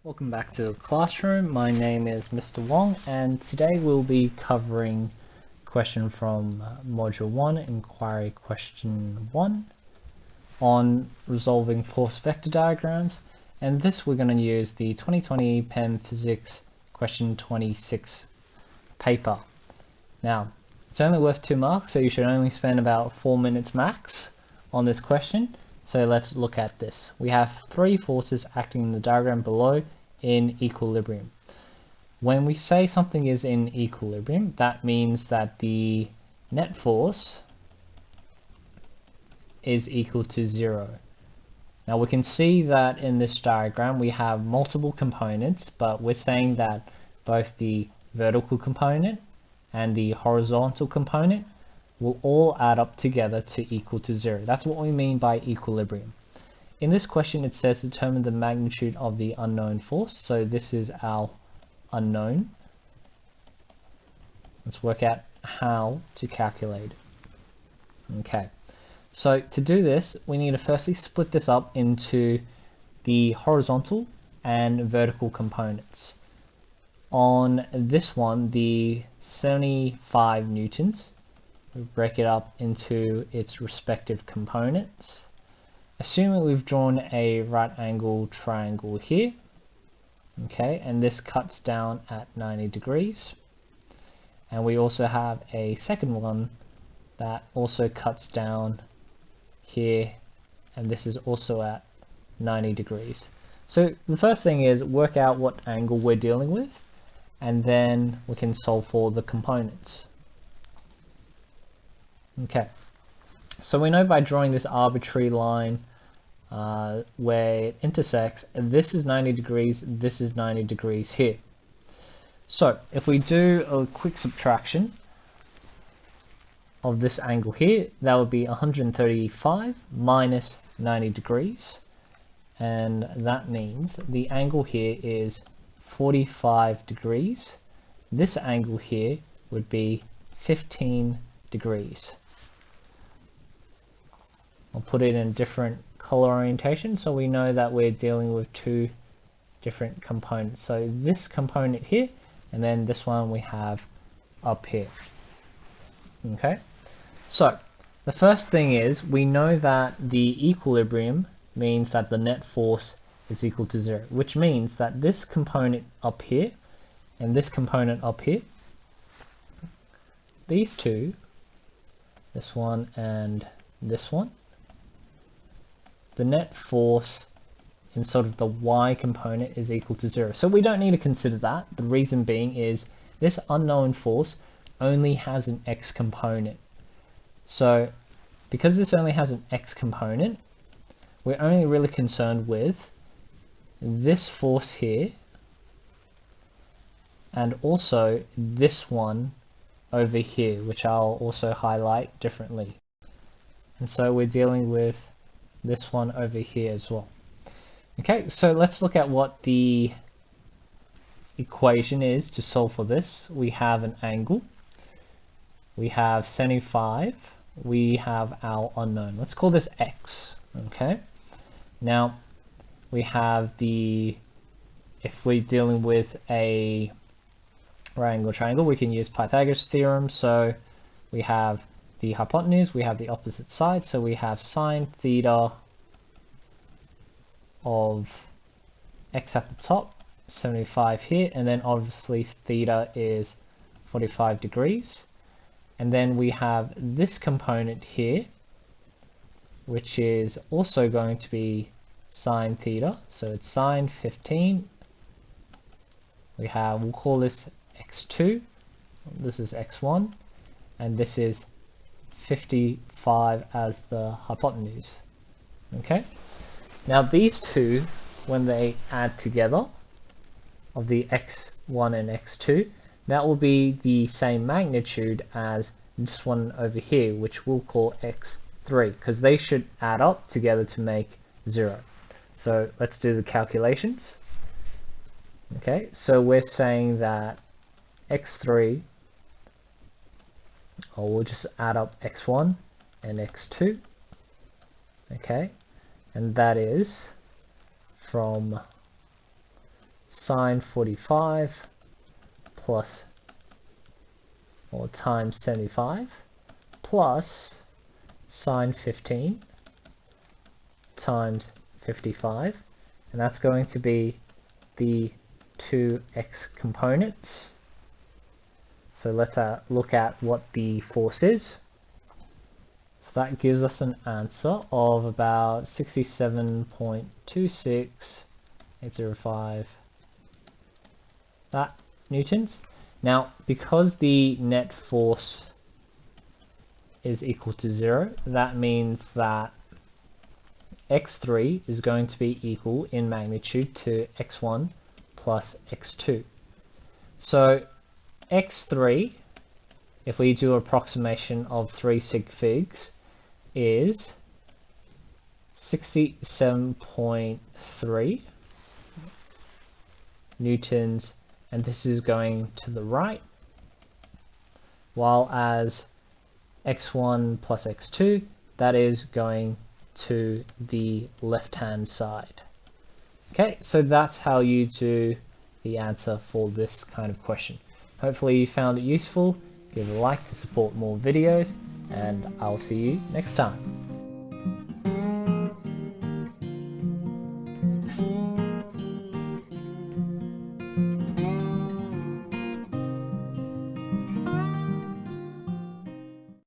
Welcome back to the classroom. My name is Mr. Wong, and today we'll be covering question from Module 1, Inquiry Question 1, on resolving force vector diagrams. And this we're going to use the 2020 PEM Physics Question 26 paper. Now, it's only worth 2 marks, so you should only spend about 4 minutes max on this question. So let's look at this. We have 3 forces acting in the diagram below in equilibrium. When we say something is in equilibrium, that means that the net force is equal to 0. Now we can see that in this diagram we have multiple components, but we're saying that both the vertical component and the horizontal component will all add up together to equal to 0. That's what we mean by equilibrium. In this question it says determine the magnitude of the unknown force. So this is our unknown. Let's work out how to calculate it. Okay, so to do this we need to firstly split this up into the horizontal and vertical components. On this one, the 75 newtons, we break it up into its respective components. Assuming we've drawn a right angle triangle here, okay, and this cuts down at 90 degrees. And we also have a second one that also cuts down here, and this is also at 90 degrees. So the first thing is work out what angle we're dealing with, and then we can solve for the components. Okay, so we know by drawing this arbitrary line where it intersects, this is 90 degrees, this is 90 degrees here. So if we do a quick subtraction of this angle here, that would be 135 minus 90 degrees, and that means the angle here is 45 degrees. This angle here would be 15 degrees. I'll put it in different color orientation so we know that we're dealing with 2 different components. So this component here, and then this one we have up here. Okay, so the first thing is we know that the equilibrium means that the net force is equal to 0, which means that this component up here and this component up here, these two, this one and this one, the net force in sort of the y component is equal to 0. So we don't need to consider that. The reason being is this unknown force only has an x component. So because this only has an x component, we're only really concerned with this force here and also this one over here, which I'll also highlight differently. And so we're dealing with this one over here as well. Okay, so let's look at what the equation is to solve for this. We have an angle, we have 75, we have our unknown. Let's call this x. Okay, now we have the, if we're dealing with a right angle triangle, we can use Pythagoras theorem. So we have the hypotenuse, we have the opposite side, so we have sine theta of x at the top, 75 here, and then obviously theta is 45 degrees. And then we have this component here, which is also going to be sine theta, so it's sine 15. We'll call this x2, this is x1, and this is 55 as the hypotenuse. Okay, now these two, when they add together of the x1 and x2, that will be the same magnitude as this one over here, which we'll call x3, because they should add up together to make 0. So let's do the calculations. Okay, so we're saying that x3, or we'll just add up x1 and x2, okay, and that is from sine 45 plus or times 75 plus sine 15 times 55, and that's going to be the 2x components. So let's look at what the force is. So that gives us an answer of about 67.26805 newtons. Now, because the net force is equal to 0, that means that x3 is going to be equal in magnitude to x1 plus x2. So x3, if we do approximation of 3 sig figs, is 67.3 newtons, and this is going to the right, while as x1 plus x2, that is going to the left hand side. Okay, so that's how you do the answer for this kind of question. Hopefully you found it useful. Give a like to support more videos, and I'll see you next time.